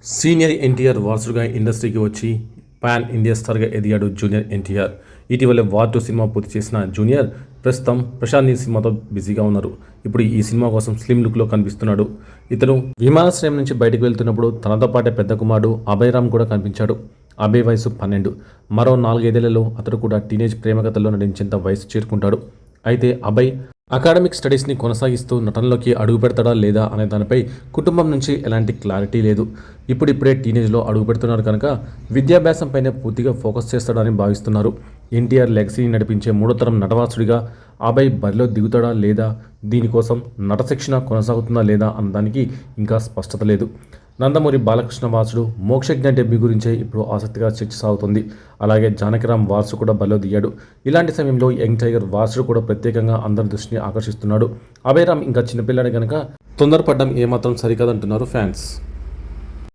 Senior NTR వారసుడుగా ఇండస్ట్రీకి వచ్చి pan India స్టార్గా ఎదిగాడు జూనియర్ ఎన్టీఆర్. ఇటీవలే వార్ 2 సినిమా పూర్తి చేసిన జూనియర్ ప్రస్తుతం ప్రశాంత్ నీల్ సినిమాతో బిజీగా ఉన్నారు. ఇప్పుడు ఈ సినిమా కోసం స్లిమ్ లుక్లో కనిపిస్తున్నాడు. ఇతను విమానాశ్రయం నుంచి బయటకు వెళ్తున్నప్పుడు తనతో పాటే పెద్ద కుమారుడు అభయ్ రామ్ కూడా కనిపించాడు. అభయ్ వయసు 12. మరో 4-5 ఏళ్లలో అతడు కూడా టీనేజ్ ప్రేమకథల్లో నటించేంత వయసు చేరుకుంటాడు. అయితే అభయ్ అకాడమిక్ స్టడీస్ని కొనసాగిస్తూ నటనలోకి అడుగు పెడతాడా లేదా అనే దానిపై కుటుంబం నుంచి ఎలాంటి క్లారిటీ లేదు. ఇప్పుడిప్పుడే టీనేజ్లో అడుగు పెడుతున్నారు కనుక విద్యాభ్యాసంపైనే పూర్తిగా ఫోకస్ చేస్తాడని భావిస్తున్నారు. ఎన్టీఆర్ లెగసీని నడిపించే 3వ తరం నటవాసుడిగా అభయ్ బరిలో దిగుతాడా లేదా, దీనికోసం నటశిక్షణ కొనసాగుతుందా లేదా అన్నదానికి ఇంకా స్పష్టత లేదు. నందమూరి బాలకృష్ణ వారసుడు మోక్షజ్ఞ డెబ్యూ గురించే ఇప్పుడు ఆసక్తిగా చర్చ సాగుతుంది. అలాగే జానకిరామ్ వారసు కూడా బరిలో దిగాడు. ఇలాంటి సమయంలో యంగ్ టైగర్ వారసుడు కూడా ప్రత్యేకంగా అందరి దృష్టిని ఆకర్షిస్తున్నాడు. అభయ్ రామ్ ఇంకా చిన్నపిల్లాడే కనుక తొందరపడ్డం ఏమాత్రం సరికాదంటున్నారు ఫ్యాన్స్.